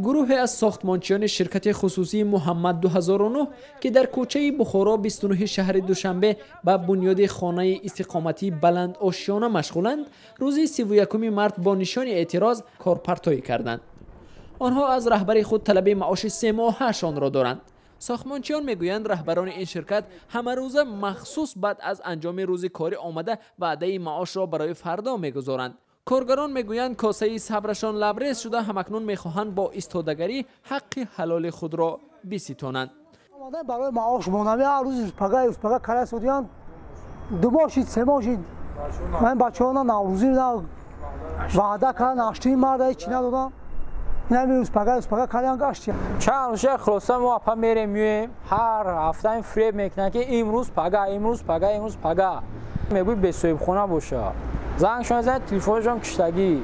گروه از ساختمانچیان شرکت خصوصی محمد 2009 که در کوچه بخارا 29 شهر دوشنبه با بنیاد خانه استقامتی بلند آشیانه مشغولند، روز 31 مارس با نشان اعتراض کارپرتایی کردند. آنها از رهبر خود طلب معاش 3 ماهه‌شان را دارند. ساختمانچیان میگویند رهبران این شرکت همه روزه مخصوص بعد از انجام روز کاری آمده وعده معاش را برای فردا میگذارند. کارگران میگویند کاسه صبرشان لبریز شده، همکنون میخواهند با ایستادگی حق حلال خود را بستانند. برای معاش مونمی هر روز پگاه کار سودیان 2 ماه شد 3 ماه شد. من بچه‌ها نوروزی وعده کردن ناشتی مرد چی ندادن. نمیروز پگاه کاریان گشتیم. چند روزه خلاصه ما اپا میریم هر هفته این فریب میکنن که امروز پگاه میگوی به صاحب خونه باشه. زنگ شما زد تلفنشون کشتگی.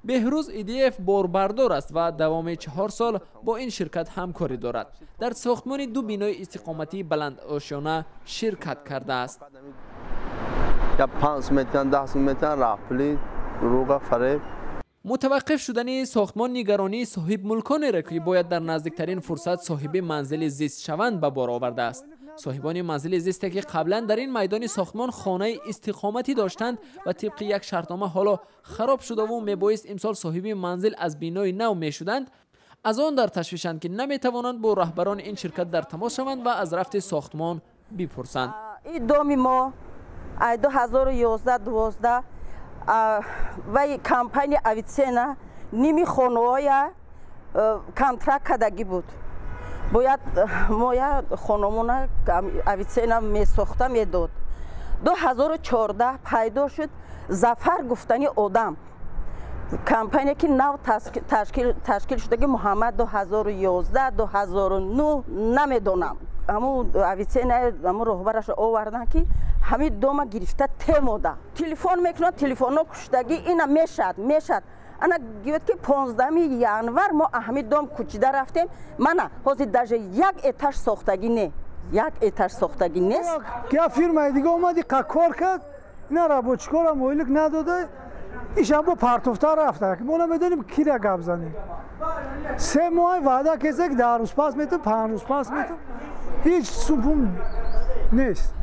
بهروز ایدیف باربردار است و دوام 4 سال با این شرکت همکاری دارد. در ساختمان 2 بینای استقامتی بلند آشیانه شرکت کرده است. یا 5 متر 10 متر رافلی روغ فریب. متوقف شدن ساختمان نگرانی صاحب ملکان را که باید در نزدیکترین فرصت صاحب منزل زیست شوند به بار آورده است. صاحبان منزل زیست که قبلا در این میدان ساختمان خانه استقامتی داشتند و طبق یک شرطنامه حالا خراب شده و میبایست امسال صاحب منزل از بینای نو میشدند، از آن در تشویشند که نمیتوانند با رهبران این شرکت در تماس شوند و از رفت ساختمان بپرسند. این دومی ما 2011-12 و کمپانی اویتسینا نیمی خانه‌های کانترکت کردگی بود. باید ما خانمونا اویتسینا میساخته میداد. 2014 پیدا شد ظفر گفتنی آدم، کمپانی که نو تشکیل شده که محمد 2011 2009 نمیدونم. همون اویتسینا همون رهبرش آوردن که همین دوما گرفته تموده تلفن میکنه، تلفن کشتگی اینا میشد انا گفت که 15 ینور ما همین دوم کوچیده رفتیم. من حاضر درجه 1 اتاش ساختگی نه، 1 اتاش ساختگی نیست. که فیرما دیگه اومدی کار کرد نه رابطچکار مویلک نداده ایشان با پارتوفتا رفته که ما نمیدونیم کی را گپ زنیم. 3 ماه وعده کسی که 10 روز پس میتون 5 روز پس میتون هیچ سوپون نیست.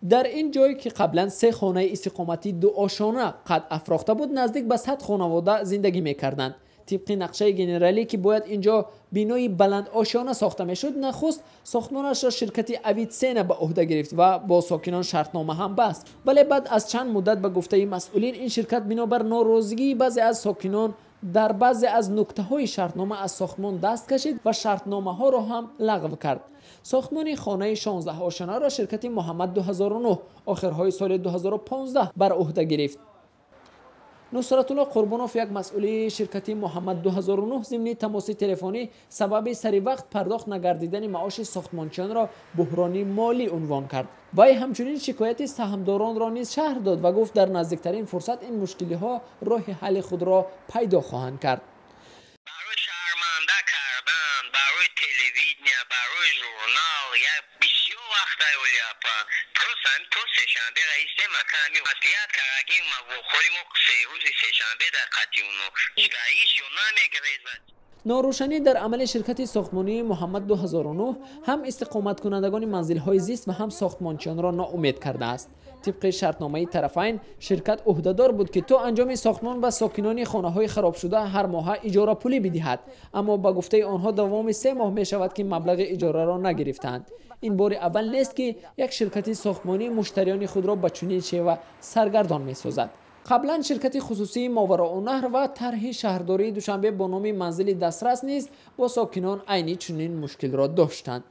در این جایی که قبلا 3 خانه استقامتی 2 آشانه قد افراخته بود، نزدیک به 100 خانواده زندگی میکردند. طبق نقشه گنرالی که باید اینجا بینای بلند آشیانه ساخته میشد، نخست ساختمانش را شرکت اویتسینا به عهده گرفت و با ساکنان شرطنامه هم بست. ولی بعد از چند مدت به گفته مسئولین این شرکت بنابر ناراضگی بعضی از ساکنان در بعضی از نکته‌های شرطنامه از ساختمان دست کشید و شرطنامه ها را هم لغو کرد. ساختمان خانه 16 آشیانه را شرکت محمد 2009 آخرهای سال 2015 بر عهده گرفت. نصرت الله قربانوف، یک مسئول شرکت محمد 2009، ضمن تماس تلفنی سبب سری وقت پرداخت نگردیدن معاش ساختمانچیان را بحرانی مالی عنوان کرد. وی همچنین شکایت سهامداران را نیز شرح داد و گفت در نزدیکترین فرصت این مشکلی ها راه حل خود را پیدا خواهند کرد. برای شرمنده کردن، برای تلویزیون، برای ژورنال یا بسیار وقت اولیاپا تو سه‌شنبه رئیس مکانی مسئولیت کردیم ما خوری ما 3 روز سه‌شنبه در قطعونو رئیس یونا میگریزد. ناروشنی در عمل شرکت ساختمانی محمد 2009 هم استقامت کنندگان منزل های زیست و هم ساختمانچیان را ناامید کرده است. طبق شرطنامه طرفین شرکت عهدهدار بود که تا انجام ساختمان و ساکنان خانه های خراب شده هر ماه اجاره پولی بدهد، اما با گفته آنها دوام 3 ماه می شود که مبلغ اجاره را نگرفتند. این بار اول نیست که یک شرکت ساختمانی مشتریان خود را به چنین شیوه سرگردان می سازد. قبلا شرکت خصوصی ماوراءالنهر و طرح شهرداری دوشنبه با نام منزل دسترس نیز با ساکنان عینی چنین مشکل را داشتند.